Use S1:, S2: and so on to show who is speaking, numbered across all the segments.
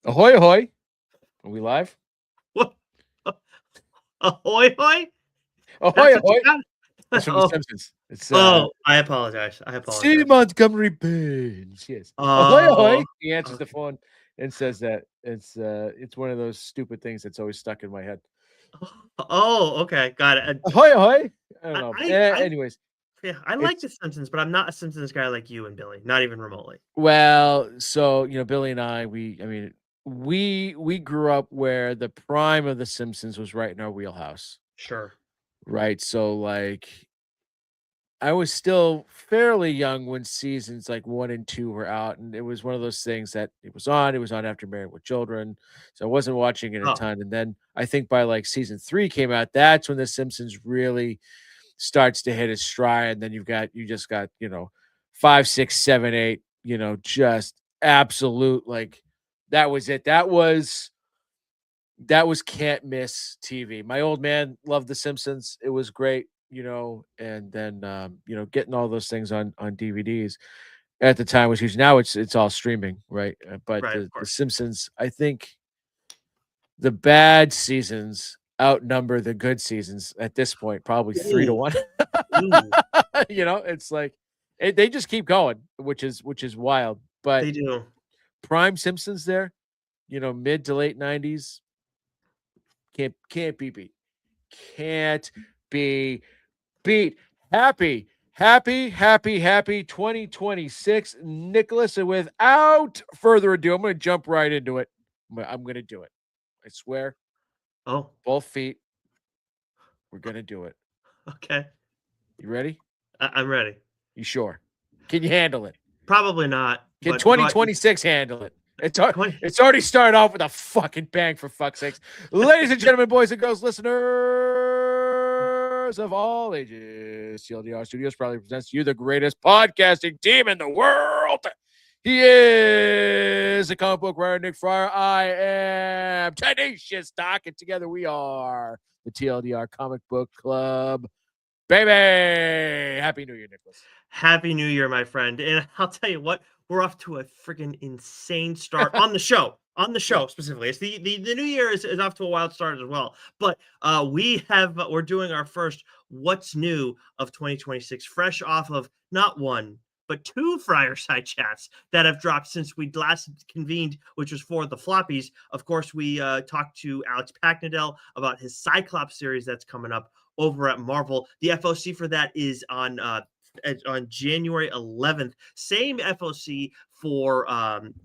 S1: Ahoy, ahoy. Are we live?
S2: What? Ahoy, hoy?
S1: Ahoy,
S2: That's what you
S1: ahoy.
S2: got?
S1: That's from The
S2: Oh,
S1: Simpsons. It's
S2: I apologize. I
S1: C.
S2: apologize.
S1: Montgomery Burns. Yes. Ahoy, ahoy.
S2: Oh,
S1: He answers the
S2: okay.
S1: phone and says that. It's one of those stupid things that's always stuck in my head.
S2: Oh, okay, got it.
S1: Ahoy, ahoy. I don't
S2: I
S1: know.
S2: I I
S1: Anyways,
S2: yeah, I like
S1: it's
S2: The Simpsons, but I'm not a Simpsons guy like you and Billy, not even remotely.
S1: so Billy and I, we grew up where the prime of The Simpsons was right in our wheelhouse.
S2: Sure.
S1: Right. So like I was still fairly young when seasons like 1 and 2 were out, and it was one of those things that it was on after Married with Children, so I wasn't watching it a
S2: Oh,
S1: ton, and then I think by, like, season 3 came out, that's when The Simpsons really starts to hit its stride, and then you just got, 5, 6, 7, 8, just absolute, like, that was it. That was can't miss TV. My old man loved The Simpsons. It was great, and then getting all those things on DVDs at the time was huge. Now it's all streaming, right? But
S2: right, of
S1: the
S2: course.
S1: Simpsons, I think the bad seasons outnumber the good seasons at this point, probably 3 to
S2: Ooh,
S1: 1.
S2: ooh,
S1: It's like they just keep going, which is wild. But
S2: they do.
S1: prime Simpsons there, mid to late 90s, can't be beat. Can't be beat. Happy 2026, Nicholas. And without further ado, I'm going to jump right into it. I'm going to do it. I swear,
S2: Oh,
S1: both feet. We're going to do it.
S2: okay.
S1: You ready?
S2: I'm ready.
S1: You sure? Can you handle it?
S2: Probably not,
S1: Can
S2: but go ahead.
S1: 2026 handle it?
S2: Go ahead.
S1: It's already started off with a fucking bang, for fuck's sakes. Ladies and gentlemen, boys and girls, listeners of all ages, TLDR Studios proudly presents to you the greatest podcasting team in the world. He is a comic book writer, Nick Friar. I am Tenacious Doc, and together we are the TLDR Comic Book Club. Baby! Happy New Year, Nicholas.
S2: Happy New Year, my friend. And I'll tell you what, we're off to a freaking insane start on the show. On the
S1: Yeah.
S2: show specifically. It's the new year is off to a wild start as well. But we're doing our first what's new of 2026, fresh off of not one, but two Friarside chats that have dropped since we last convened, which was for the floppies. Of course, we talked to Alex Packnadell about his Cyclops series that's coming up over at Marvel. The FOC for that is on January 11th. Same FOC for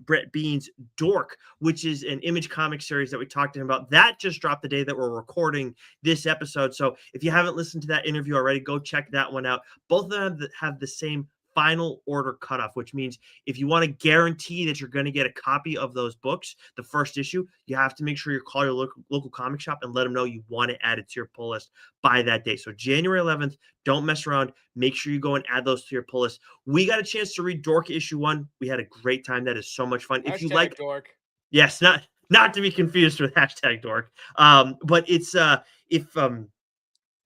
S2: Brett Bean's Dork, which is an Image comic series that we talked to him about. That just dropped the day that we're recording this episode. So if you haven't listened to that interview already, go check that one out. Both of them have the same final order cutoff, which means if you want to guarantee that you're going to get a copy of those books, the first issue, you have to make sure you call your local comic shop and let them know you want it added to your pull list by that day. So January 11th, don't mess around. Make sure you go and add those to your pull list. We got a chance to read Dork issue 1. We had a great time. That is so much fun. If you like,
S1: Dork.
S2: yes, not to be confused with hashtag Dork. But it's if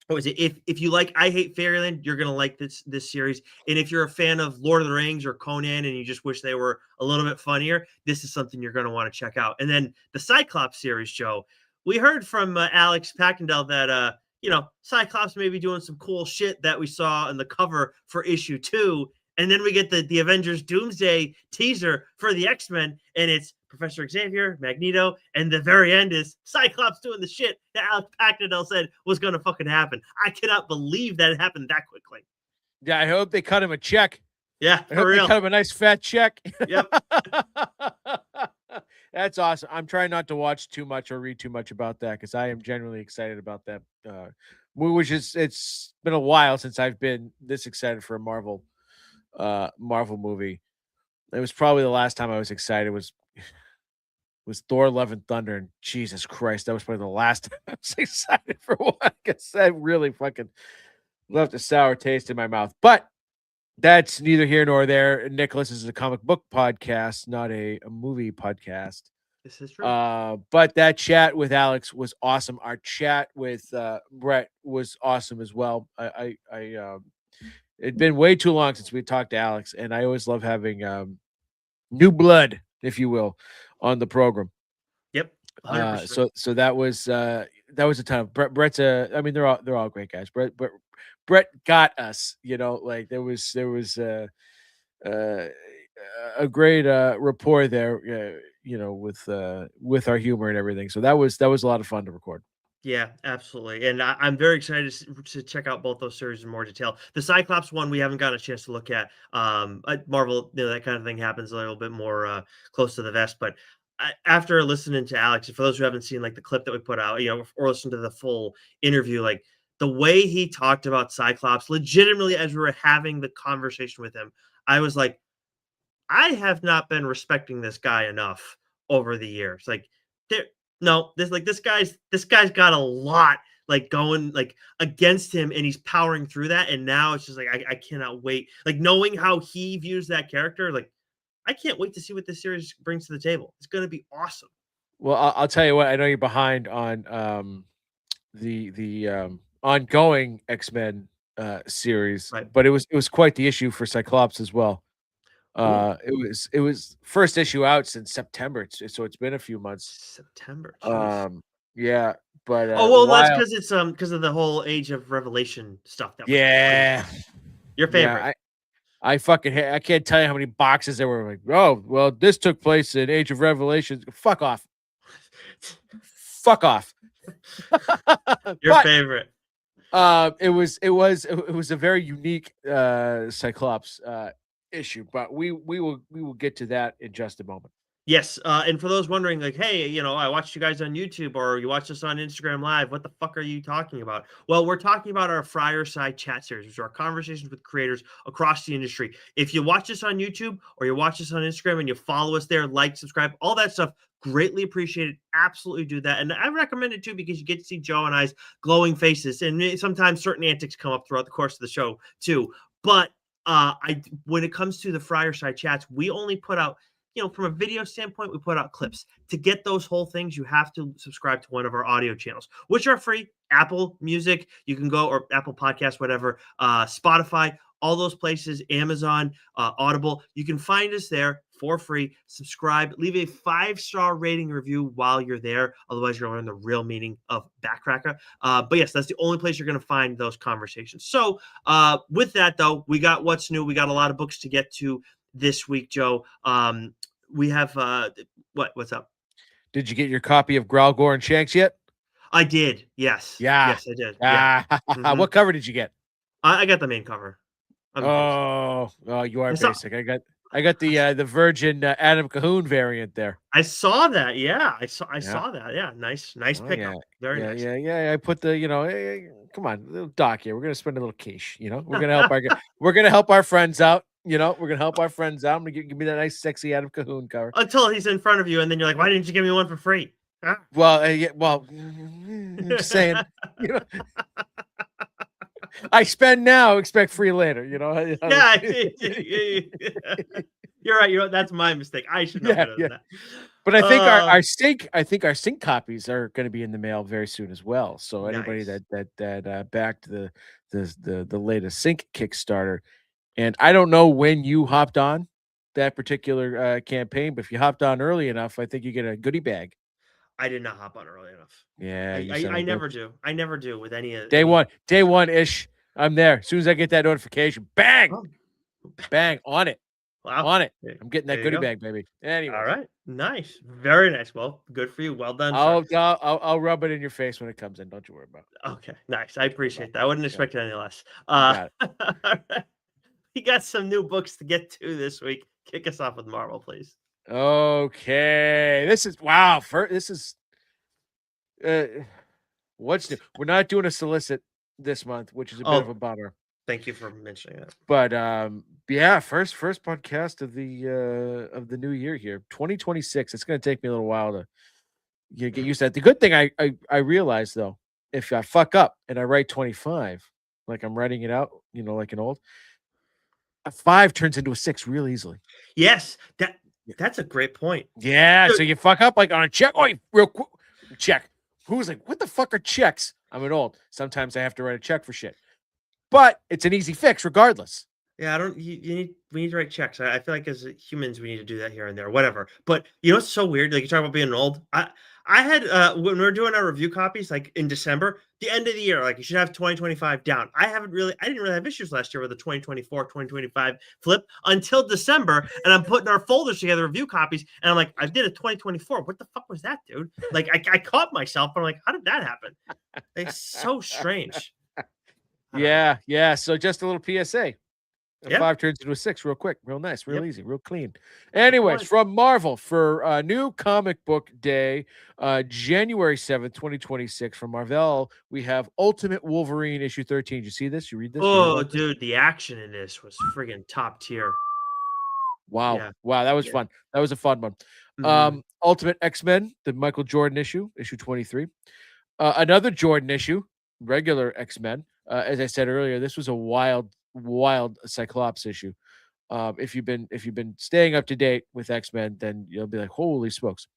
S2: what was it? If you like I Hate Fairyland, you're gonna like this series. And if you're a fan of Lord of the Rings or Conan and you just wish they were a little bit funnier, this is something you're gonna want to check out. And then the Cyclops series, Joe. We heard from Alex Packendell that Cyclops may be doing some cool shit that we saw in the cover for issue 2. And then we get the Avengers Doomsday teaser for the X-Men, and it's Professor Xavier, Magneto, and the very end is Cyclops doing the shit that Alex Packnadell said was going to fucking happen. I cannot believe that it happened that quickly.
S1: Yeah, I hope they cut him a check.
S2: Yeah,
S1: I
S2: for
S1: hope they
S2: real.
S1: cut him a nice fat check.
S2: Yep.
S1: That's awesome. I'm trying not to watch too much or read too much about that because I am genuinely excited about that. It's been a while since I've been this excited for a Marvel movie. It was probably the last time I was excited was Thor: Love and Thunder, and Jesus Christ, that was probably the last time I was excited for one because that really fucking left a sour taste in my mouth. But that's neither here nor there. Nicholas is a comic book podcast, not a movie podcast.
S2: This is true.
S1: But that chat with Alex was awesome. Our chat with Brett was awesome as well. It'd been way too long since we talked to Alex, and I always love having new blood, if you will, on the program.
S2: 100%.
S1: So that was a ton of Brett's I mean they're all great guys. Brett got us, like there was uh, a great rapport there, with our humor and everything. So that was a lot of fun to record.
S2: Yeah, absolutely. And I'm very excited to check out both those series in more detail. The Cyclops one we haven't gotten a chance to look at. Marvel, that kind of thing happens a little bit more close to the vest. But after listening to Alex, for those who haven't seen like the clip that we put out, or listen to the full interview, like the way he talked about Cyclops, legitimately as we were having the conversation with him, I was like, I have not been respecting this guy enough over the years. Like there no, this guy's got a lot like going like against him and he's powering through that. And now it's just like I cannot wait. Like knowing how he views that character, like I can't wait to see what this series brings to the table. It's gonna be awesome.
S1: Well, I'll tell you what. I know you're behind on the ongoing X-Men series,
S2: Right.
S1: but it was quite the issue for Cyclops as well.
S2: Ooh,
S1: It was first issue out since September, so it's been a few months.
S2: September. Jeez.
S1: Um, yeah, but
S2: Oh well, that's
S1: while
S2: because of the whole Age of Revelation stuff that was pretty
S1: yeah,
S2: awesome. Your
S1: yeah,
S2: favorite.
S1: I fucking I can't tell you how many boxes there were like, oh, well, this took place in Age of Revelations. Fuck off. Fuck off.
S2: Your
S1: But
S2: favorite.
S1: it was a very unique Cyclops issue, but we will get to that in just a moment.
S2: Yes, and for those wondering, like, hey, I watched you guys on YouTube or you watched us on Instagram Live. What the fuck are you talking about? Well, we're talking about our Friarside Chat series, which are conversations with creators across the industry. If you watch us on YouTube or you watch us on Instagram and you follow us there, like, subscribe, all that stuff, greatly appreciated. Absolutely do that, and I recommend it too because you get to see Joe and I's glowing faces, and sometimes certain antics come up throughout the course of the show too. But when it comes to the Friarside Chats, we only put out from a video standpoint, we put out clips. To get those whole things, you have to subscribe to one of our audio channels, which are free. Apple Music, you can go, or Apple Podcasts, whatever, Spotify, all those places, Amazon, Audible. You can find us there for free. Subscribe, leave a 5-star rating review while you're there. Otherwise, you're going to learn the real meaning of Backcracker. But yes, that's the only place you're going to find those conversations. So with that, though, we got what's new. We got a lot of books to get to this week, Joe. We have what's up?
S1: Did you get your copy of Growl, Gore, and Shanks yet?
S2: I did. Yes.
S1: Yeah.
S2: Yes, I did. Yeah.
S1: Ah,
S2: Mhm.
S1: what cover did you get?
S2: I got the main cover. I'm basic.
S1: Oh, you are
S2: I saw
S1: basic. I got the Virgin Adam Cahoon variant there.
S2: I saw that. Yeah. I
S1: Yeah.
S2: saw that. Yeah. Nice
S1: Oh yeah.
S2: pickup. Very
S1: Yeah,
S2: nice.
S1: yeah, yeah. I put the, hey, come on, little doc here. We're gonna spend a little cash. We're gonna help we're gonna help our friends out. We're gonna help our friends out. I'm gonna give me that nice, sexy Adam Cahoon cover.
S2: Until he's in front of you, and then you're like, "Why didn't you give me one for free?" Huh?
S1: Well, yeah, well, I'm just saying. You know, I spend now, expect free later.
S2: Yeah. You're right. That's my mistake. I should know
S1: Yeah,
S2: better than
S1: yeah.
S2: that.
S1: But I think our sync copies are going to be in the mail very soon as well. So anybody
S2: Nice.
S1: that backed the latest sync Kickstarter, and I don't know when you hopped on that particular campaign, but if you hopped on early enough, I think you get a goodie bag.
S2: I did not hop on early enough.
S1: Yeah, you
S2: I
S1: son of
S2: I
S1: a
S2: never
S1: bitch.
S2: do. I never do with any
S1: Day
S2: any.
S1: one, day one ish. I'm there. As soon as I get that notification, bang,
S2: Oh,
S1: bang on it,
S2: wow.
S1: on it.
S2: There
S1: I'm getting that
S2: there you
S1: goodie
S2: go.
S1: bag, baby.
S2: All
S1: Anyways,
S2: right. Nice. Very nice. Well, good for you. Well done, sir.
S1: I'll rub it in your face when it comes in. Don't you worry about it.
S2: Okay. Nice. I
S1: Don't you worry about
S2: appreciate that. I wouldn't
S1: it. Yeah,
S2: expect it any less.
S1: you got it.
S2: We got some new books to get to this week. Kick us off with Marvel, please.
S1: Okay, this is wow. This is uh, what's new. We're not doing a solicit this month, which is a bit of
S2: Oh,
S1: a bummer.
S2: thank you for mentioning that.
S1: But yeah, first podcast of the new year here, 2026. It's going to take me a little while to get used to that. The good thing I realized though, if I fuck up and I write 25, like I'm writing it out, like an old, a 5 turns into a 6 real easily.
S2: Yes, that's a great point.
S1: Yeah,
S2: Dude,
S1: so you fuck up like on a check. Oh, real quick, check. Who's like, what the fuck are checks? I'm an old. Sometimes I have to write a check for shit, but it's an easy fix regardless.
S2: Yeah, I don't. We need to write checks. I feel like as humans, we need to do that here and there, whatever. But you know, what's so weird. Like you talk about being old. I had when we are doing our review copies, like in December, the end of the year, like you should have 2025 down. I didn't really have issues last year with the 2024, 2025 flip until December, and I'm putting our folders together, review copies, and I'm like, I did a 2024. What the fuck was that, dude? Like I caught myself, but I'm like, how did that happen? It's so strange. I don't know.
S1: Yeah, yeah. So just a little PSA. A
S2: Yeah.
S1: 5 turns into a 6 real quick, real nice, real
S2: Yep.
S1: easy, real clean.
S2: Good
S1: Anyways,
S2: point.
S1: from Marvel for new comic book day, January 7th, 2026 from Marvel, we have Ultimate Wolverine issue 13. You see this? You read this? You hear
S2: Oh,
S1: about this?
S2: dude, the action in this was friggin' top tier.
S1: Wow.
S2: Yeah,
S1: Wow, that was
S2: yeah.
S1: fun. That was a fun one.
S2: Mhm.
S1: Ultimate X-Men, the Michael Jordan issue 23. Another Jordan issue, regular X-Men. As I said earlier, this was a wild, wild Cyclops issue. If you've been staying up to date with X-Men, then you'll be like, holy smokes.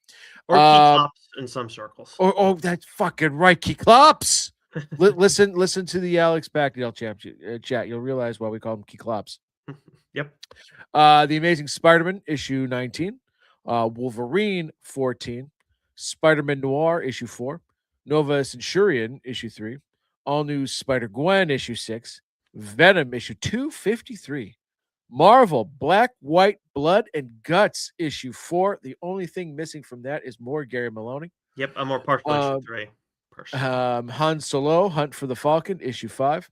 S2: Or
S1: Um,
S2: Keyclops in some circles.
S1: oh, that's fucking right, Keyclops. Listen to the Alex Backdale chat. You'll realize why we call him Keyclops.
S2: Yep.
S1: The Amazing Spider-Man issue 19, Wolverine 14, Spider-Man Noir issue 4, Nova Centurion issue 3, All New Spider-Gwen issue 6, Venom issue 253, Marvel Black, White, Blood, and Guts issue 4. The only thing missing from that is more Gary Maloney.
S2: Yep, I'm more partial issue
S1: Um,
S2: 3, personally.
S1: Han Solo, Hunt for the Falcon, issue 5,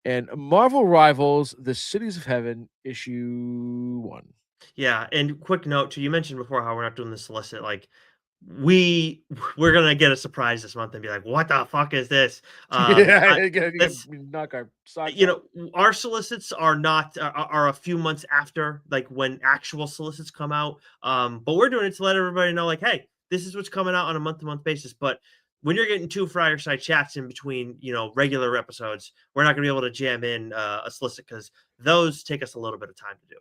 S1: and Marvel Rivals, The Cities of Heaven, issue 1.
S2: Yeah, and quick note too, you mentioned before how we're not doing the solicit, like, we we're gonna get a surprise this month and be like, "What the fuck is this?"
S1: Yeah,
S2: I
S1: you gotta
S2: Let's
S1: knock our socks
S2: you
S1: off.
S2: know, our solicits are not are a few months after, like, when actual solicits come out, but we're doing it to let everybody know, like, "Hey, this is what's coming out on a month-to-month basis," but when you're getting 2 Friarside Chats in between, regular episodes, we're not gonna be able to jam in, a solicit because those take us a little bit of time to do.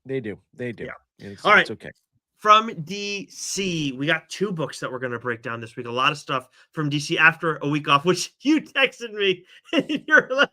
S1: They do, they do.
S2: Yeah.
S1: It's
S2: Alright,
S1: it's okay.
S2: from DC, we got 2 books that we're gonna break down this week. A lot of stuff from DC after a week off, which you texted me, and you're like,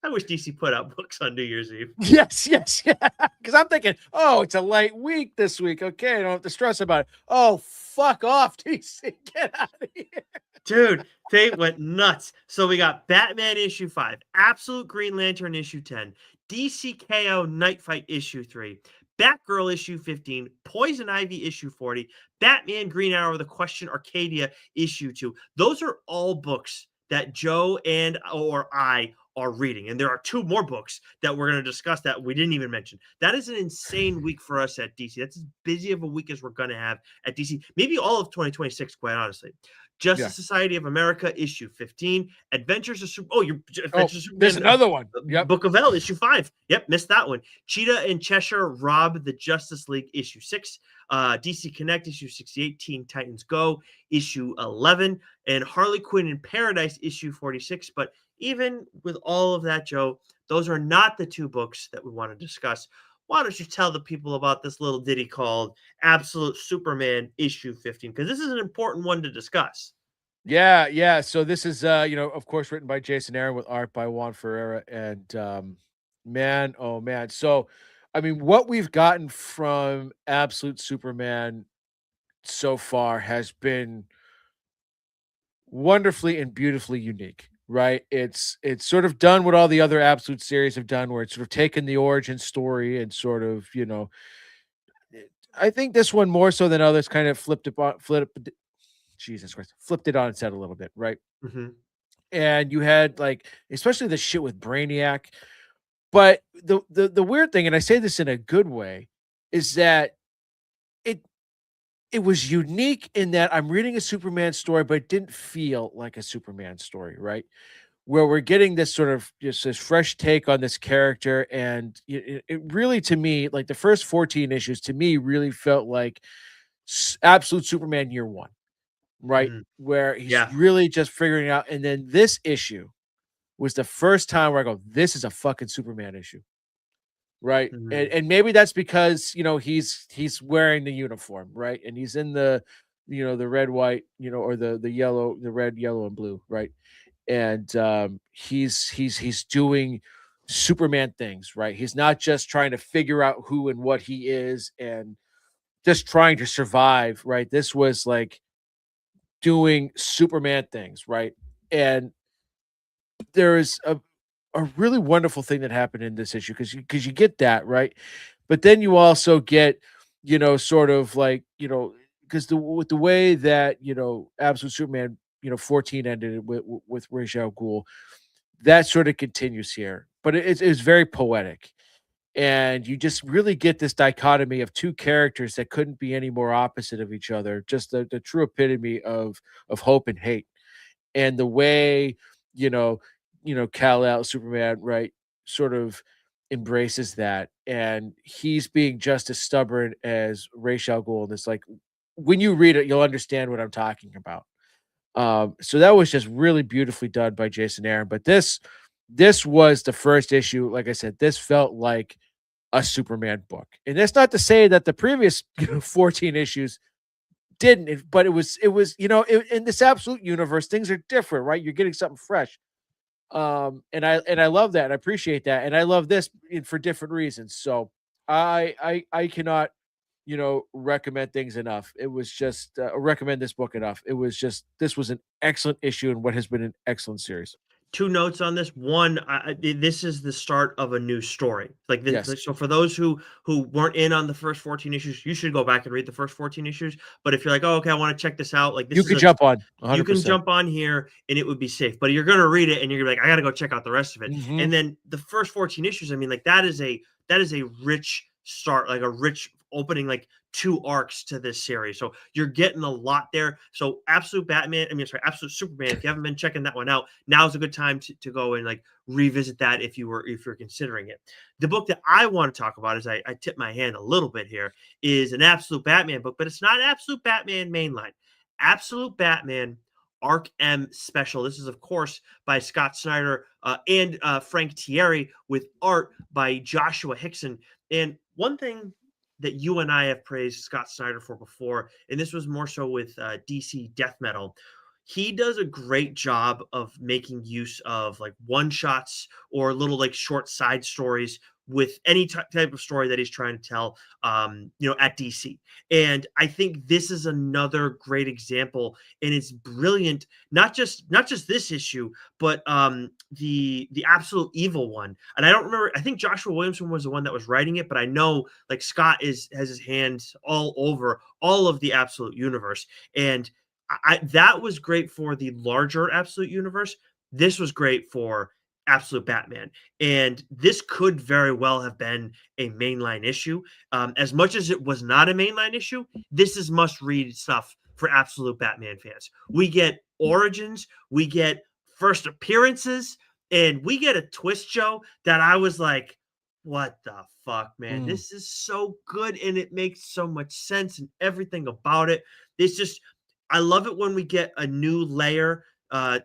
S2: "I wish DC put out books on New Year's Eve."
S1: Yes, yes, yeah. Because I'm thinking, oh, it's a light week this week. Okay, I don't have to stress about it. Oh, fuck off, TC. Get out of here.
S2: Dude, they went nuts. So we got Batman issue 5, Absolute Green Lantern issue 10, DCKO Night Fight issue 3, Batgirl issue 15, Poison Ivy issue 40, Batman Green Arrow The Question Arcadia issue 2. Those are all books that Joe and or I are reading. And there are 2 more books that we're going to discuss that we didn't even mention. That is an insane week for us at DC. That's as busy of a week as we're going to have at DC. Maybe all of 2026, quite honestly.
S1: Yeah.
S2: Justice Society of America, issue 15. Adventures of Super. Oh, your
S1: Oh,
S2: Adventures of
S1: there's
S2: Superman,
S1: another one. Yep.
S2: Book of L, issue 5. Yep, missed that one. Cheetah and Cheshire rob the Justice League, issue 6. DC Connect, issue 68. Teen Titans Go, issue 11. And Harley Quinn in Paradise, issue 46. But even with all of that, Joe, those are not the 2 books that we want to discuss. Why don't you tell the people about this little ditty called Absolute Superman issue 15? Because this is an important one to discuss.
S1: Yeah, yeah. So this is of course, written by Jason Aaron with art by Juan Ferreira. And man, oh man. So I mean, what we've gotten from Absolute Superman so far has been wonderfully and beautifully unique, right? It's sort of done what all the other Absolute series have done, where it's sort of taken the origin story and sort of, I think this one more so than others kind of Jesus Christ, flipped it on its head a little bit, right?
S2: Mhm.
S1: And you had like, especially the shit with Brainiac. But the weird thing, and I say this in a good way, is that it it was unique in that I'm reading a Superman story, but it didn't feel like a Superman story, right? Where we're getting this sort of just this fresh take on this character, and it really, to me, like the first 14 issues, to me, really felt like Absolute Superman year one, right?
S2: Mhm.
S1: Where he's
S2: Yeah.
S1: really just figuring it out, and then this issue was the first time where I go, "This is a fucking Superman issue." Right, and
S2: Mhm.
S1: and maybe that's because, he's wearing the uniform, right? And he's in the red, white, or the yellow, the red, yellow, and blue, right? And, he's doing Superman things, right? He's not just trying to figure out who and what he is and just trying to survive, right? This was like doing Superman things, right? And there is a really wonderful thing that happened in this issue because you get that, right? But then you also get, sort of like, because with the way that, Absolute Superman, 14 ended with Ra's al Ghul, that sort of continues here. But it's very poetic. And you just really get this dichotomy of two characters that couldn't be any more opposite of each other, just the true epitome of hope and hate. And the way, you know, Kal-El, Superman, right, sort of embraces that, and he's being just as stubborn as Ra's al Ghul. And it's like, when you read it, you'll understand what I'm talking about. So that was just really beautifully done by Jason Aaron. But this was the first issue. Like I said, this felt like a Superman book. And that's not to say that the previous 14 issues didn't, but it was, in this absolute universe, things are different, right? You're getting something fresh. And I love that. And I appreciate that. And I love this for different reasons. So I cannot, recommend things enough. It was just recommend this book enough. This was an excellent issue and what has been an excellent series.
S2: Two notes on this. One, this is the start of a new story. Like this,
S1: Yes.
S2: like, so for those who weren't in on the first 14 issues, you should go back and read the first 14 issues. But if you're like, oh, okay, I want to check this out, like this
S1: You
S2: is
S1: could
S2: a
S1: jump on
S2: you can
S1: 100%.
S2: jump on here and it would be safe. But you're gonna read it and you're gonna be like, I gotta go check out the rest of it.
S1: Hmm.
S2: And then the first 14 issues, I mean, like that is a rich start, like a rich opening, like two arcs to this series. So you're getting a lot there. So Absolute Batman, I mean, sorry, Absolute Superman. If you haven't been checking that one out, now's a good time to go and like revisit that if you're considering it. The book that I want to talk about, is I tip my hand a little bit here, is an Absolute Batman book, but it's not an Absolute Batman mainline. Absolute Batman Arc M Special. This is, of course, by Scott Snyder and Frank Thierry, with art by Joshua Hickson. And one thing that you and I have praised Scott Snyder for before, and this was more so with DC Death Metal. He does a great job of making use of like one shots or little like short side stories with any type of story that he's trying to tell, at DC. And I think this is another great example, and it's brilliant. Not just this issue, but the Absolute Evil one. And I don't remember. I think Joshua Williamson was the one that was writing it, but I know like Scott has his hands all over all of the Absolute universe, and that was great for the larger Absolute universe. This was great for Absolute Batman. And this could very well have been a mainline issue. As much as it was not a mainline issue, this is must read stuff for Absolute Batman fans. We get origins, we get first appearances, and we get a twist, Joe, that I was like, what the fuck, man?
S1: Mm.
S2: This is so good and it makes so much sense and everything about it. It's just, I love it when we get a new layer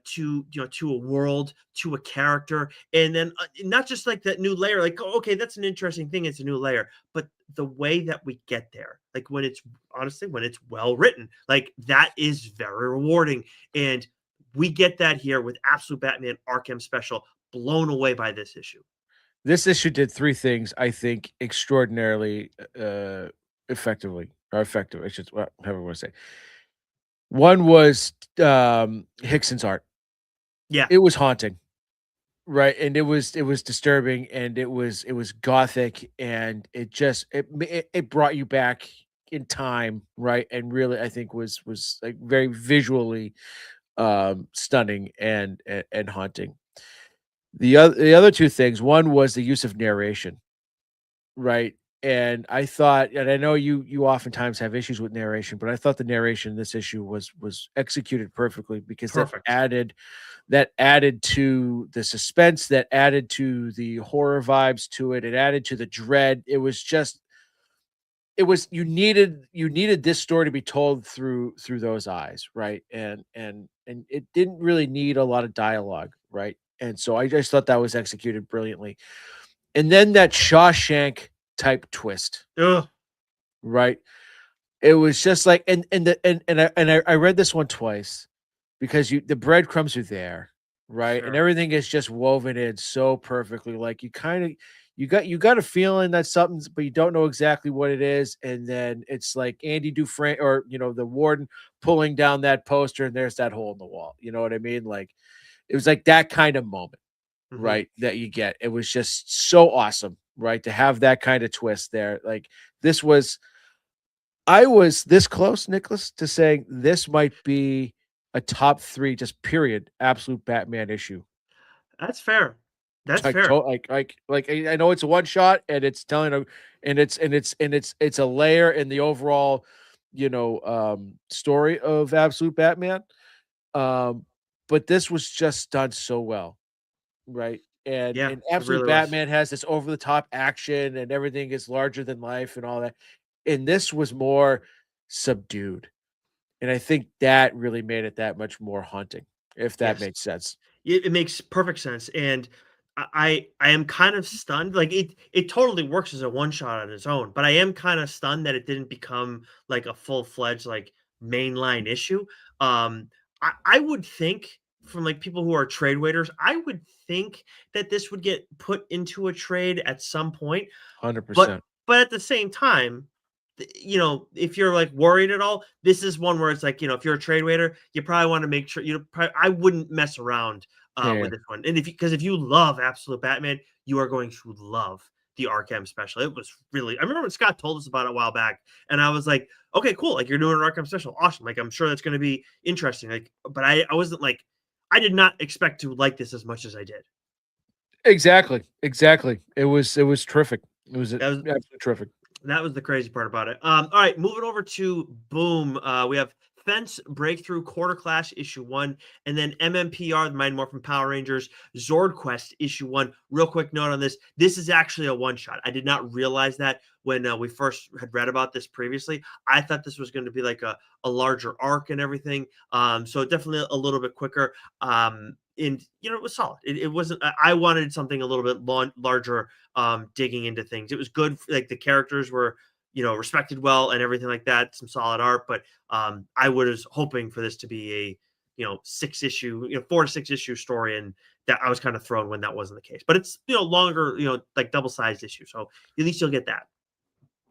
S2: to a world, to a character, and then not just like that new layer, like, oh, okay, that's an interesting thing, it's a new layer, but the way that we get there, like when it's honestly when it's well written, like that is very rewarding, and we get that here with Absolute Batman Arkham Special. Blown away by this issue.
S1: This issue did three things, I think, extraordinarily effectively, or effective. I should, however I want to say. One was Hickson's art.
S2: Yeah.
S1: It was haunting, right? And it was disturbing, and it was gothic, and it brought you back in time, right? And really, I think was like very visually stunning and haunting. The other two things, one was the use of narration, right? And I thought, and I know you oftentimes have issues with narration, but I thought the narration in this issue was executed perfectly, because that
S2: Perfect.
S1: added to the suspense, that added to the horror vibes to it. It added to the dread. You needed this story to be told through those eyes, right? And it didn't really need a lot of dialogue, right? And so I just thought that was executed brilliantly. And then that Shawshank type twist,
S2: Ugh.
S1: right? It was just like, and I read this one twice, because the breadcrumbs are there, right? And
S2: Sure.
S1: everything is just woven in so perfectly. Like you got a feeling that something's, but you don't know exactly what it is. And then it's like Andy Dufresne, or the warden pulling down that poster, and there's that hole in the wall. You know what I mean? Like it was like that kind of moment,
S2: Mhm.
S1: right? That you get. It was just so awesome, right? To have that kind of twist there. Like this was I was this close, Nicholas, to saying this might be a top three, just period, absolute Batman issue.
S2: That's fair. That's
S1: Like,
S2: fair.
S1: I know it's a one shot, and it's telling a, and it's a layer in the overall, story of absolute Batman. Um, but this was just done so well, right? And
S2: Yeah,
S1: and
S2: it
S1: absolute
S2: really was.
S1: Batman has this over the top action, and everything is larger than life and all that. And this was more subdued. And I think that really made it that much more haunting, if that
S2: Yes.
S1: makes sense.
S2: It makes perfect sense, and I am kind of stunned. Like it totally works as a one shot on its own, but I am kind of stunned that it didn't become like a full fledged like mainline issue. I would think from like people who are trade waiters, I would think that this would get put into a trade at some point. But
S1: 100%.
S2: at the same time, if you're like worried at all, this is one where it's like, if you're a trade waiter, you probably want to make sure I wouldn't mess around
S1: Yeah.
S2: with this one. And because if you love Absolute Batman, you are going to love the Arkham special. It was really, I remember when Scott told us about it a while back, and I was like, okay, cool. Like you're doing an Arkham special. Awesome. Like I'm sure that's going to be interesting. Like, but I wasn't like, I did not expect to like this as much as I did.
S1: Exactly. Exactly. It was terrific. It was
S2: That was
S1: absolutely terrific.
S2: That was the crazy part about it. All right, moving over to Boom. We have Fence Breakthrough Quarter Clash issue 1, and then MMPR, the Mighty Morphin Power Rangers Zord Quest issue 1. Real quick note on this: this is actually a one shot. I did not realize that when we first had read about this previously. I thought this was going to be like a larger arc and everything. So definitely a little bit quicker. And it was solid. It wasn't. I wanted something a little bit larger, digging into things. It was good. Like the characters were, respected well and everything like that. Some solid art, but I was hoping for this to be a 6 issue, 4 to 6 issue story, and that I was kind of thrown when that wasn't the case. But it's longer, like double sized issue, so at least you'll get that.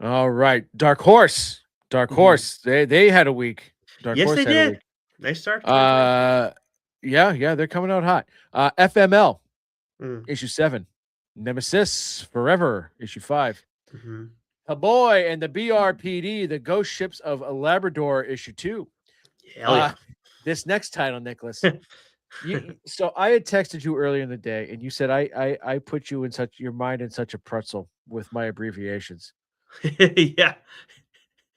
S1: All right. Dark Horse. Dark
S2: Mhm.
S1: Horse. They had a week. Dark
S2: Yes,
S1: Horse
S2: they
S1: had a
S2: did.
S1: week.
S2: Nice start to 2026.
S1: Uh yeah, they're coming out hot. FML,
S2: Mm,
S1: issue 7. Nemesis Forever, issue 5.
S2: mhm.
S1: A Boy and the BRPD, the Ghost Ships of Labrador, issue 2.
S2: Hell
S1: Uh
S2: yeah.
S1: this next title, Nicholas. So I had texted you earlier in the day, and you said I put you in such your mind in such a pretzel with my abbreviations.
S2: Yeah.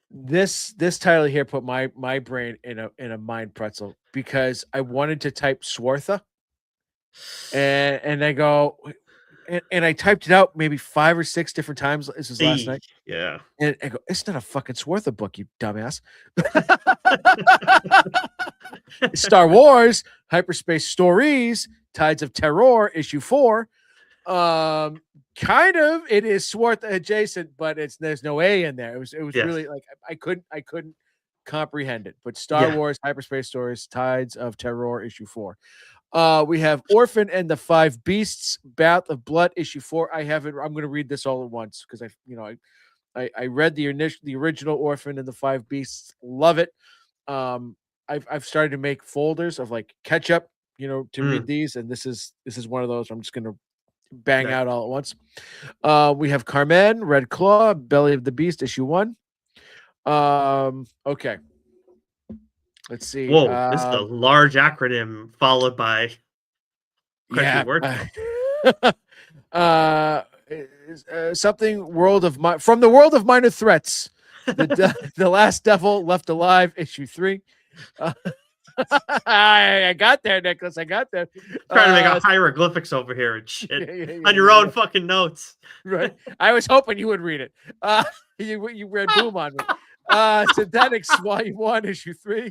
S1: This title here put my brain in a mind pretzel, because I wanted to type Swartha, and I go, and I typed it out maybe 5 or 6 different times. This was last night.
S2: Yeah.
S1: And I go, it's not a fucking Swartha book, you dumbass. Star Wars, Hyperspace Stories, Tides of Terror, issue 4. Kind of it is Swartha adjacent, but there's no A in there. It was
S2: Yes.
S1: really like I couldn't comprehend it. But Star
S2: Yeah.
S1: Wars, Hyperspace Stories, Tides of Terror, issue 4. We have Orphan and the Five Beasts, Bath of Blood, issue 4. I haven't. I'm going to read this all at once, because I read the original Orphan and the Five Beasts. Love it. Um, I've started to make folders of like catch up, to read
S2: Mm,
S1: these, and this is one of those. I'm just going to bang
S2: nice.
S1: out all at once. We have Carmen, Red Claw, Belly of the Beast, issue 1. Okay, let's see.
S2: Whoa, this is a large acronym followed by quite a few
S1: Yeah.
S2: words.
S1: Uh, Something from the world of minor threats. The last devil left alive, issue 3. Uh, I got there, Nicholas. I got there.
S2: Trying to make a
S1: Uh,
S2: hieroglyphics over here and shit
S1: yeah, yeah,
S2: on
S1: yeah,
S2: your
S1: yeah,
S2: own
S1: yeah.
S2: fucking notes.
S1: Right. I was hoping you would read it. You read Boom on me. Synthetics, Volume 1, issue 3.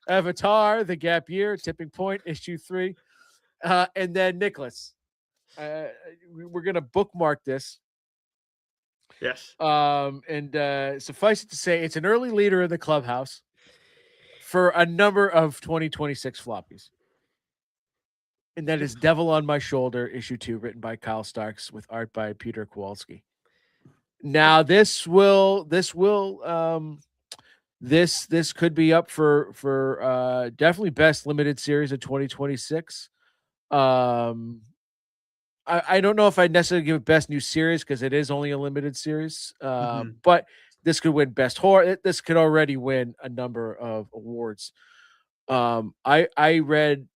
S1: Avatar, The Gap Year, Tipping Point, issue 3. And then Nicholas, we're gonna bookmark this.
S2: Yes.
S1: And suffice it to say, it's an early leader in the clubhouse for a number of 2026 floppies. And that is Devil on My Shoulder, issue 2, written by Kyle Starks with art by Peter Kowalski. Now this could be up for definitely best limited series of 2026. Um I don't know if I'd necessarily give it best new series because it is only a limited series.
S2: Mhm.
S1: But this could win best horror. This could already win a number of awards. I read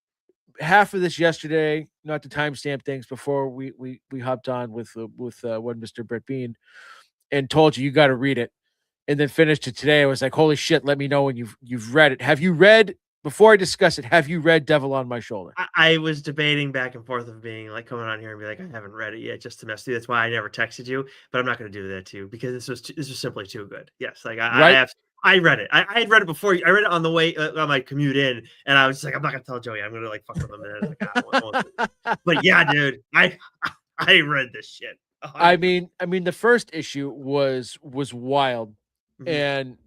S1: half of this yesterday, not to timestamp things before we hopped on with one Mr. Brett Bean and told you got to read it, and then finished it today. I was like, holy shit! Let me know when you've read it. Have you read? Before I discuss it, have you read Devil on My Shoulder?
S2: I was debating back and forth of being like coming on here and be like, I haven't read it yet, just to mess with you. That's why I never texted you, but I'm not going to do that too because this was simply too good. Yes, like
S1: Right?
S2: I read it. I had read it before. I read it on the way on my commute in, and I was just like, I'm not going to tell Joey. I'm going to like fuck with him. And I was like, I won't do it. But yeah, dude, I read this shit.
S1: I
S2: 100%.
S1: mean, the first issue was wild,
S2: Mhm.
S1: and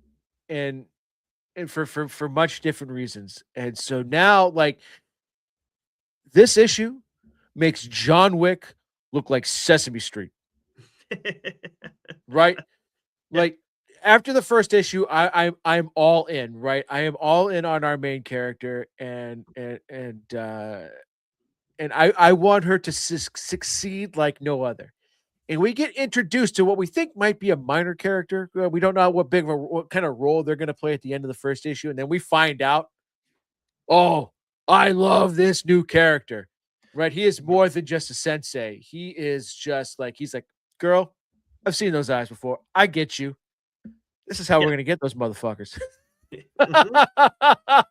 S1: and for much different reasons. And so now, like, this issue makes John Wick look like Sesame Street, right?
S2: Yeah,
S1: Like after the first issue, I'm all in, right? I am all in on our main character, and I want her to succeed like no other. And we get introduced to what we think might be a minor character. We don't know what kind of role they're going to play at the end of the first issue, and then we find out, oh, I love this new character. Right? He is more than just a sensei. He is just like he's like, girl, I've seen those eyes before. I get you. This is how
S2: yeah.
S1: we're gonna get those motherfuckers.
S2: Mhm.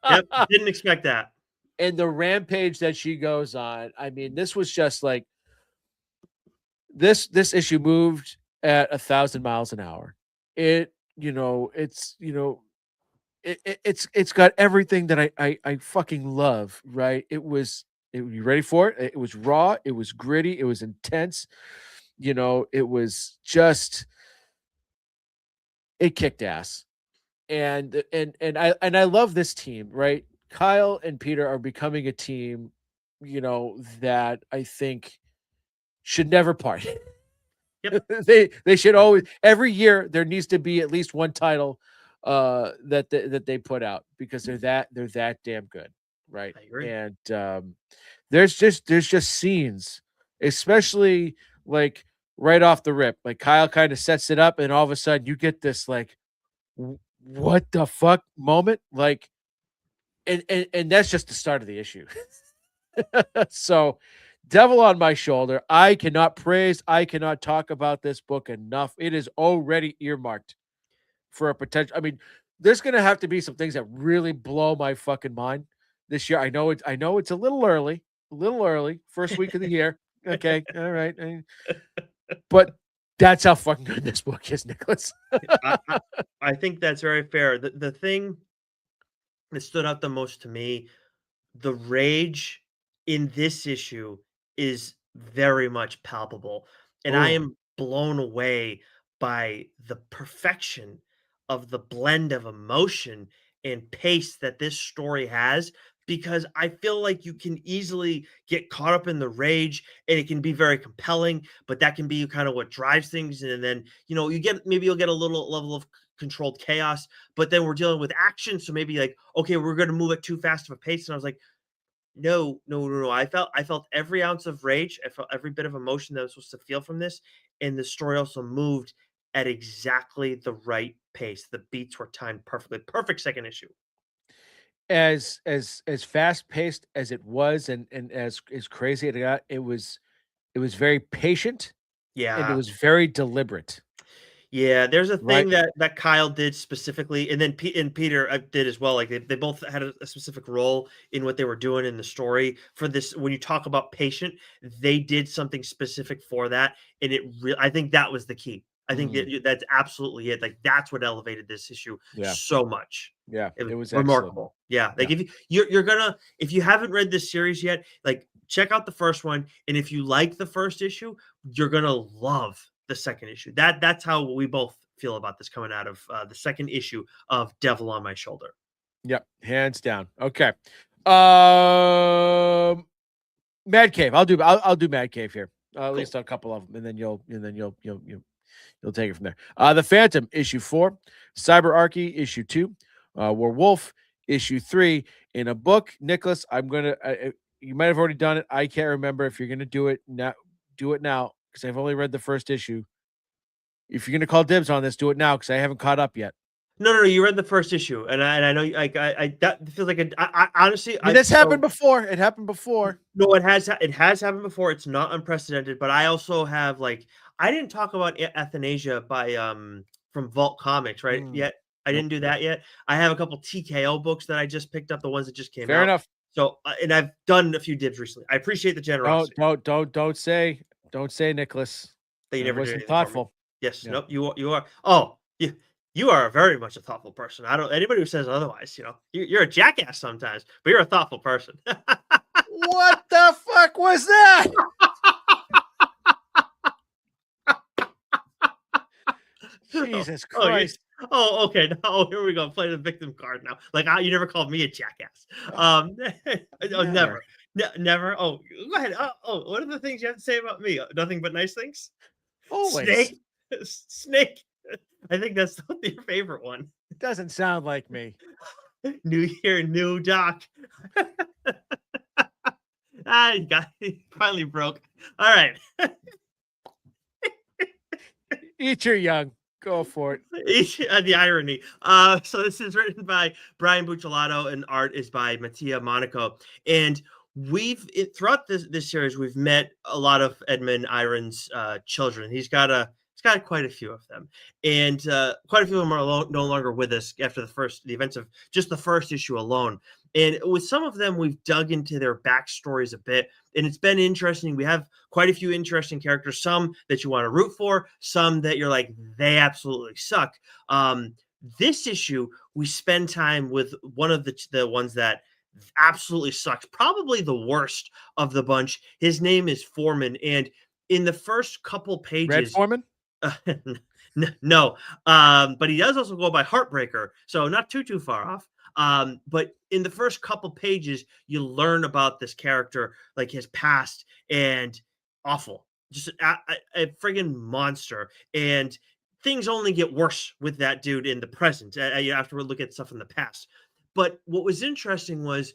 S2: Yep, didn't expect that.
S1: And the rampage that she goes on. I mean, this was just like this issue moved at 1,000 miles an hour. It, it's got everything that I fucking love, right? You ready for it? It was raw, it was gritty, it was intense, it was just it kicked ass. And I love this team, right? Kyle and Peter are becoming a team, that I think should never part.
S2: Yep.
S1: They should
S2: I
S1: always every year there needs to be at least one title that they put out because they're that damn good, right?
S2: agree.
S1: And there's just scenes, especially like right off the rip, like Kyle kind of sets it up, and all of a sudden you get this like what the fuck moment, like, and that's just the start of the issue. So, Devil on My Shoulder. I cannot talk about this book enough. It is already earmarked for a potential. I mean, there's gonna have to be some things that really blow my fucking mind this year. I know it's a little early, first week of the year. Okay, all right. But that's how fucking good this book is, Nicholas.
S2: I I I think that's very fair. The thing that stood out the most to me, the rage in this issue is very much palpable, and I
S1: Oh,
S2: am blown away by the perfection of the blend of emotion and pace that this story has, because I feel like you can easily get caught up in the rage and it can be very compelling, but that can be kind of what drives things. And then, you'll get a little level of controlled chaos, but then we're dealing with action. So maybe like, okay, we're going to move at too fast of a pace. And I was like, no, no, no, no. I felt every ounce of rage. I felt every bit of emotion that I was supposed to feel from this. And the story also moved at exactly the right pace. The beats were timed perfectly. Perfect second issue.
S1: as fast paced as it was, and as crazy it got, it was very patient and it
S2: Yeah.
S1: was very deliberate,
S2: Yeah, there's a
S1: right?
S2: thing that Kyle did specifically, and then Peter did as well. Like they both had a specific role in what they were doing in the story for this. When you talk about patient, they did something specific for that, and I think that was the key. I think
S1: Mm,
S2: that's absolutely it. Like that's what elevated this issue
S1: yeah,
S2: so much.
S1: yeah,
S2: It was
S1: it was excellent.
S2: remarkable. Yeah,
S1: Yeah.
S2: like if you're gonna if you haven't read this series yet, like check out the first one, and if you like the first issue, you're gonna love the second issue. That's how we both feel about this coming out of the second issue of Devil on My Shoulder.
S1: Yep, hands down. Okay. Um, Mad Cave. I'll do Mad Cave here. At
S2: Cool.
S1: least a couple of them, and then you'll take it from there. The Phantom issue 4, Cyberarchy issue 2, Werewolf issue 3. In a book, Nicholas, I'm gonna. You might have already done it. I can't remember if you're gonna do it now. Do it now because I've only read the first issue. If you're gonna call dibs on this, do it now because I haven't caught up yet.
S2: No, you read the first issue, and I know I that feels like honestly,
S1: I mean, this happened before. It happened before.
S2: No, it has happened before. It's not unprecedented, but I also have like I didn't talk about Athanasia by from Vault Comics, right? Yet I
S1: Nope.
S2: didn't do that yet. I have a couple TKO books that I just picked up, the ones that just came
S1: Fair
S2: out.
S1: enough.
S2: So and I've done a few dibs recently. I appreciate the generosity.
S1: Don't say, Nicholas.
S2: That you
S1: That
S2: never did
S1: wasn't
S2: anything for me.
S1: thoughtful.
S2: Yes,
S1: Yeah.
S2: nope, you are. Oh, you are very much a thoughtful person. I don't anybody who says otherwise, you're a jackass sometimes, but you're a thoughtful person.
S1: What the fuck was that? Jesus Christ.
S2: Okay. Now here we go. Play the victim card now. Like you never called me a jackass. Never. Never. Oh, go ahead. What are the things you have to say about me? Nothing but nice things.
S1: Always.
S2: Snake. I think that's your favorite one.
S1: It doesn't sound like me.
S2: New year, new doc. He finally broke. All right.
S1: Eat your young. Go for it.
S2: The irony. So this is written by Brian Buccellato and art is by Mattia Monaco. And throughout this series, we've met a lot of Edmund Iron's children. He's got quite a few of them, and quite a few of them are no longer with us after the events of just the first issue alone. And with some of them, we've dug into their backstories a bit, and it's been interesting. We have quite a few interesting characters, some that you want to root for, some that you're like, they absolutely suck. This issue, we spend time with one of the ones that absolutely sucks, probably the worst of the bunch. His name is Foreman, and in the first couple pages...
S1: Red Foreman?
S2: No, but he does also go by Heartbreaker, so not too far off. But in the first couple pages, you learn about this character, like his past, and awful, just a friggin' monster. And things only get worse with that dude in the present after we look at stuff in the past. But what was interesting was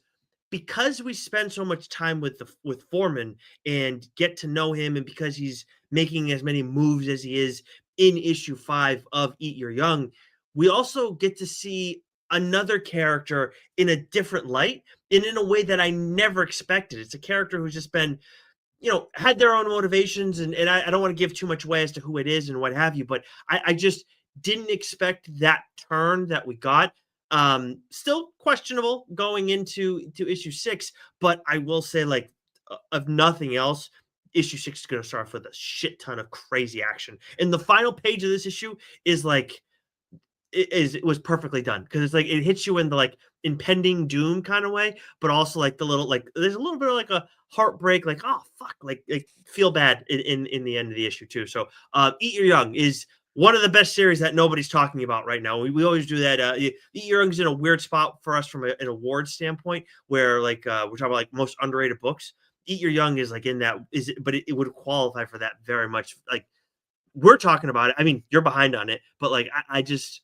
S2: because we spend so much time with Foreman and get to know him, and because he's making as many moves as he is in issue 5 of Eat Your Young, we also get to see another character in a different light and in a way that I never expected. It's a character who's just been, had their own motivations, and I don't want to give too much away as to who it is and what have you, but I just didn't expect that turn that we got. Still questionable going into issue 6, but I will say, like, of nothing else, issue 6 is going to start off with a shit ton of crazy action. And the final page of this issue is like, it was perfectly done, because it's like it hits you in the like impending doom kind of way, but also like the little, like, there's a little bit of like a heartbreak, like, oh fuck, like feel bad in the end of the issue too. So Eat Your Young is one of the best series that nobody's talking about right now. We always do that. Eat Your Young's in a weird spot for us from an award standpoint, where like we're talking about like most underrated books. Eat Your Young is like in that, but it would qualify for that very much. Like, we're talking about it. I mean, you're behind on it, but like I just,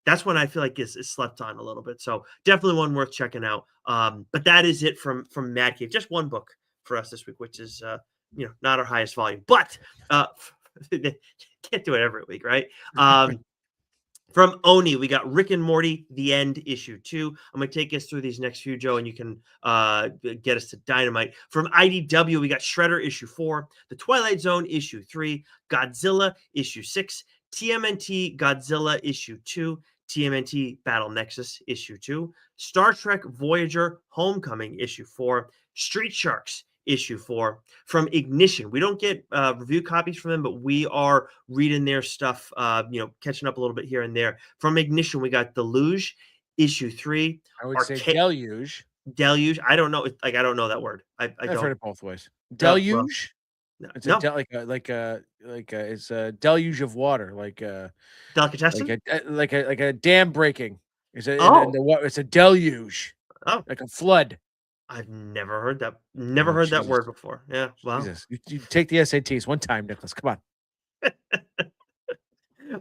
S2: that's when I feel like it's slept on a little bit. So definitely one worth checking out. But that is it from Mad Cave. Just one book for us this week, which is not our highest volume, but can't do it every week, right? From Oni, we got Rick and Morty, The End, issue 2. I'm going to take us through these next few, Joe, and you can get us to Dynamite. From IDW, we got Shredder, issue 4. The Twilight Zone, issue 3. Godzilla, issue 6. TMNT, Godzilla, issue 2. TMNT, Battle Nexus, issue 2. Star Trek Voyager, Homecoming, issue 4. Street Sharks, issue 4. From Ignition, we don't get review copies from them, but we are reading their stuff, catching up a little bit here and there. From Ignition, we got Deluge, issue 3.
S1: I would say Deluge.
S2: Deluge. I don't know. I don't know that word. I've
S1: heard it both ways. Deluge. It's it's a deluge of water, like
S2: delicatessen,
S1: like a dam breaking. It's a deluge, like a flood.
S2: I've never heard that. Never
S1: Oh,
S2: heard that
S1: Jesus.
S2: word before. Yeah. Wow.
S1: Jesus. You take the SATs one time, Nicholas. Come on.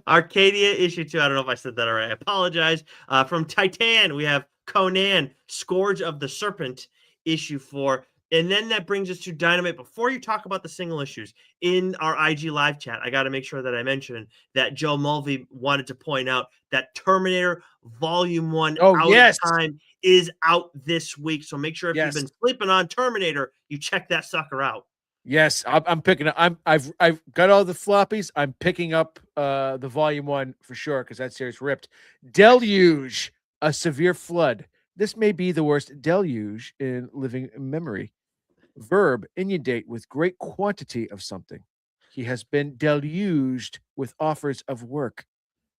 S2: Arcadia issue 2. I don't know if I said that already. I apologize. From Titan, we have Conan, Scourge of the Serpent, issue 4. And then that brings us to Dynamite. Before you talk about the single issues in our IG live chat, I got to make sure that I mention that Joe Mulvey wanted to point out that Terminator Volume 1
S1: Oh,
S2: Out of
S1: yes.
S2: Time is out this week. So make sure if you've
S1: Yes.
S2: been sleeping on Terminator, you check that sucker out.
S1: Yes, I'm picking up. I've got all the floppies. I'm picking up the volume 1 for sure because that series ripped. Deluge, a severe flood. This may be the worst deluge in living memory. Verb, inundate with great quantity of something. He has been deluged with offers of work.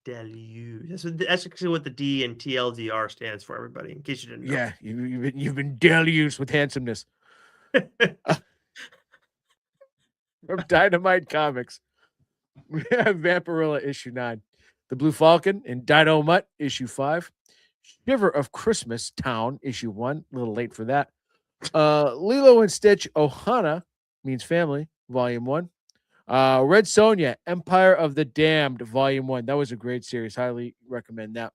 S2: Deluge. That's actually what the D and TLDR stands for, everybody, in case you didn't know.
S1: Yeah, you've been deluged with handsomeness. From Dynamite Comics, we have Vampirilla issue 9, The Blue Falcon and Dino Mutt issue 5, Shiver of Christmas Town issue 1, a little late for that. Lilo and Stitch Ohana means family, volume 1. Red Sonja, Empire of the Damned, volume 1. That was a great series. Highly recommend that.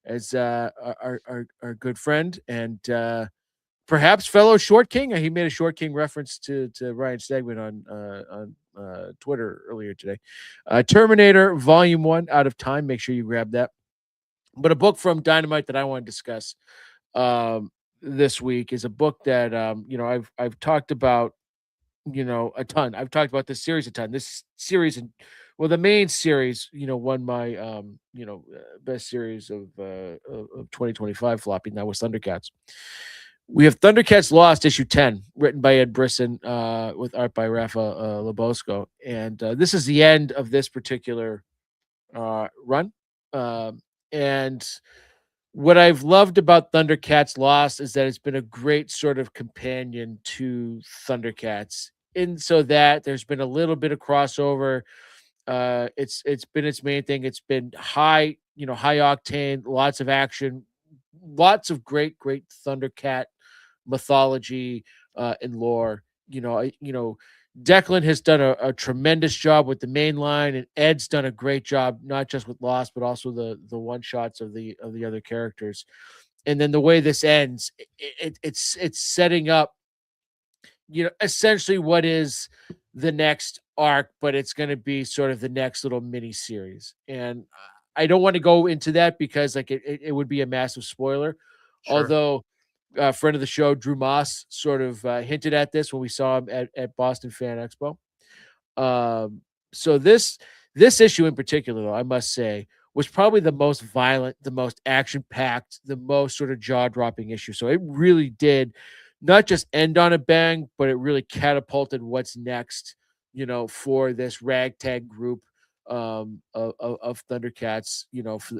S1: As our good friend and perhaps fellow Short King. He made a Short King reference to Ryan Stegman on Twitter earlier today. Terminator Volume 1, Out of Time. Make sure you grab that. But a book from Dynamite that I want to discuss this week is a book that I've talked about a ton. I've talked about this series a ton. This series and the main series, won my best series of 2025 floppy. That was Thundercats. We have Thundercats Lost, issue 10, written by Ed Brisson, with art by Rafa Labosco. And this is the end of this particular run. And what I've loved about Thundercats Lost is that it's been a great sort of companion to Thundercats, in so that there's been a little bit of crossover. It's been its main thing. It's been high octane, lots of action, lots of great Thundercat mythology and lore. Declan has done a tremendous job with the main line, and Ed's done a great job, not just with Lost, but also the one shots of the other characters. And then the way this ends, it's setting up, essentially what is the next arc, but it's going to be sort of the next little mini series. And I don't want to go into that because it would be a massive spoiler.
S2: Sure.
S1: Although friend of the show, Drew Moss, sort of hinted at this when we saw him at Boston Fan Expo. So this issue in particular, though, I must say, was probably the most violent, the most action-packed, the most sort of jaw-dropping issue. So it really did not just end on a bang, but it really catapulted what's next, for this ragtag group of Thundercats,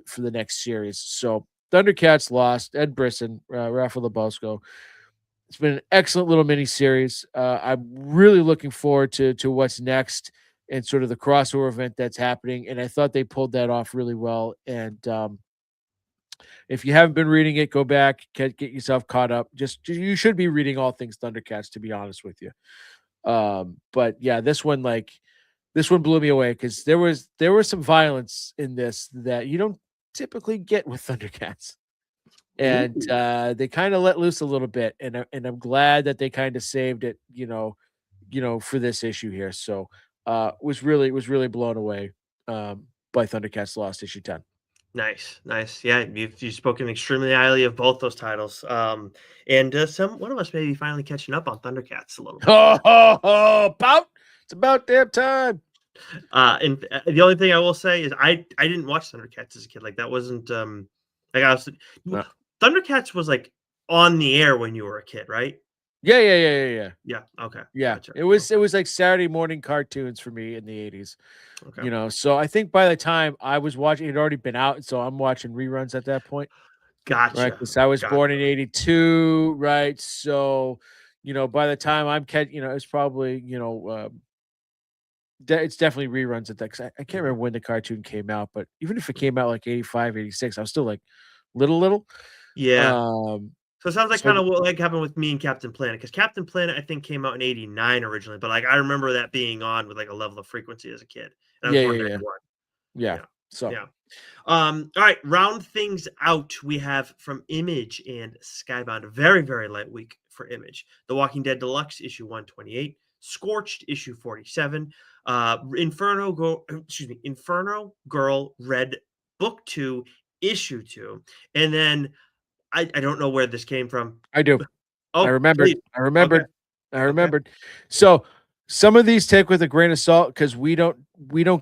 S1: for the next series. So Thundercats Lost, Ed Brisson, Rafa Labosco. It's been an excellent little mini series. I'm really looking forward to what's next and sort of the crossover event that's happening. And I thought they pulled that off really well. And if you haven't been reading it, go back, get yourself caught up. You should be reading all things Thundercats, to be honest with you. But yeah, this one blew me away because there was some violence in this that you don't typically get with Thundercats. And they kind of let loose a little bit, and I'm glad that they kind of saved it, for this issue here. So was really blown away by Thundercats Lost issue 10.
S2: Nice. Yeah, you've spoken extremely highly of both those titles. And one of us may be finally catching up on Thundercats a little bit.
S1: It's about damn time.
S2: And the only thing I will say is I didn't watch Thundercats as a kid. Like that wasn't Thundercats was like on the air when you were a kid, right?
S1: Yeah.
S2: Yeah. Okay.
S1: Yeah.
S2: Gotcha.
S1: It was like Saturday morning cartoons for me in the 80s.
S2: Okay.
S1: So I think by the time I was watching, it had already been out, so I'm watching reruns at that point.
S2: Gotcha.
S1: Right, because I was born in 82, right? So, by the time I'm it's probably, it's definitely reruns at that, because I can't remember when the cartoon came out, but even if it came out like 85, 86, I was still like little.
S2: Yeah. So it sounds like
S1: So
S2: kind of what like happened with me and Captain Planet, because Captain Planet I think came out in '89 originally, but like I remember that being on with like a level of frequency as a kid, and I was
S1: yeah,
S2: born
S1: yeah, yeah,
S2: '91.
S1: yeah.
S2: Yeah,
S1: So
S2: yeah. All right, round things out. We have from Image and Skybound, a very, very light week for Image. The Walking Dead Deluxe issue 128, Scorched issue 47, Inferno Girl Red book 2, issue 2, and then I don't know where this came from.
S1: I do. I
S2: Oh,
S1: remembered.
S2: please.
S1: I
S2: Okay.
S1: remembered. I
S2: Okay.
S1: remembered. So some of these take with a grain of salt because we don't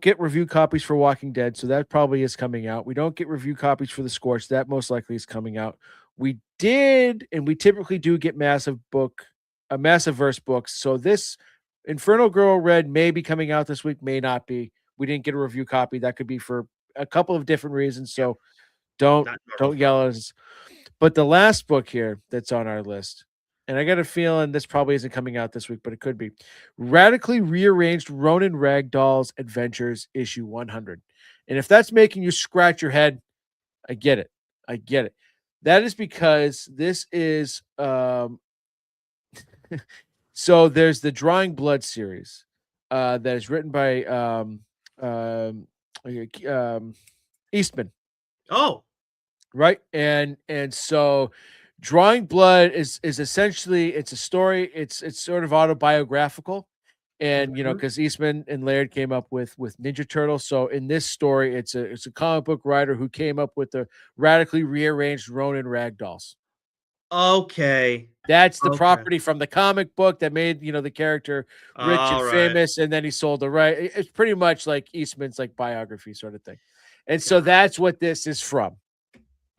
S1: get review copies for Walking Dead, so that probably is coming out. We don't get review copies for The Scorch, that most likely is coming out. We did, and we typically do get massive verse books. So this Infernal Girl Red may be coming out this week, may not be. We didn't get a review copy. That could be for a couple of different reasons. So don't
S2: Not normal
S1: don't
S2: for me.
S1: yell at us. But the last book here that's on our list, and I got a feeling this probably isn't coming out this week, but it could be Radically Rearranged Ronin Ragdoll's Adventures, issue 100. And if that's making you scratch your head, I get it. I get it. That is because this is so there's the Drawing Blood series that is written by um, Eastman,
S2: Oh.
S1: right? And so Drawing Blood is essentially, it's a story, it's sort of autobiographical. And
S2: Mhm.
S1: because Eastman and Laird came up with Ninja Turtles, so in this story it's a comic book writer who came up with the Radically Rearranged Ronin Ragdolls.
S2: Okay.
S1: That's the
S2: Okay.
S1: property from the comic book that made the character rich and
S2: All right.
S1: famous, and then he sold the right. It's pretty much like Eastman's like biography sort of thing. And so
S2: God.
S1: that's what this is from.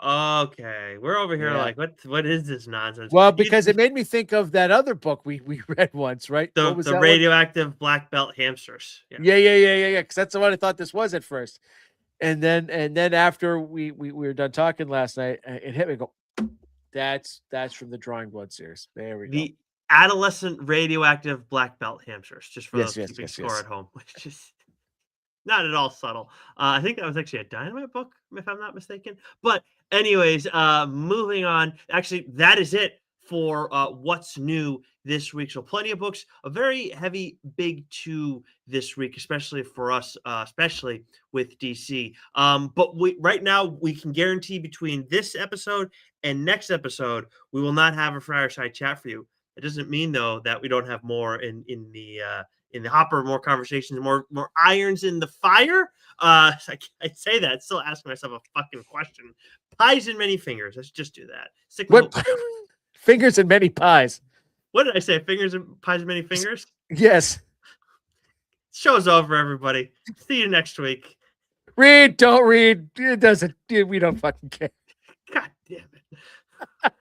S2: Okay. We're over here
S1: Yeah.
S2: like, what is this nonsense?
S1: Well,
S2: You
S1: because it made me think of that other book we read once, right? What was
S2: the
S1: that one?
S2: radioactive black belt hamsters. Yeah.
S1: Yeah. Because that's the one I thought this was at first, and then after we were done talking last night, it hit me. Go, that's from the Drawing Blood series. There we go.
S2: The adolescent radioactive black belt hamsters, just for
S1: Yes,
S2: those
S1: yes,
S2: keeping
S1: yes,
S2: score
S1: yes.
S2: at home, which is not at all subtle. I think that was actually a Dynamite book, if I'm not mistaken. But anyways, moving on. Actually, that is it for what's new this week. So plenty of books, a very heavy big two this week, especially for us, especially with DC. But right now we can guarantee between this episode and next episode, we will not have a Friarside chat for you. It doesn't mean though that we don't have more in the hopper, more conversations, more irons in the fire. I say that, still asking myself a fucking question. Pies and many fingers. Let's just do that. Stick with
S1: What fingers and many pies?
S2: what did I say? Fingers and pies and many fingers.
S1: Yes.
S2: Show's over, everybody. See you next week.
S1: Read, don't read. It doesn't. We don't fucking care.
S2: God damn it.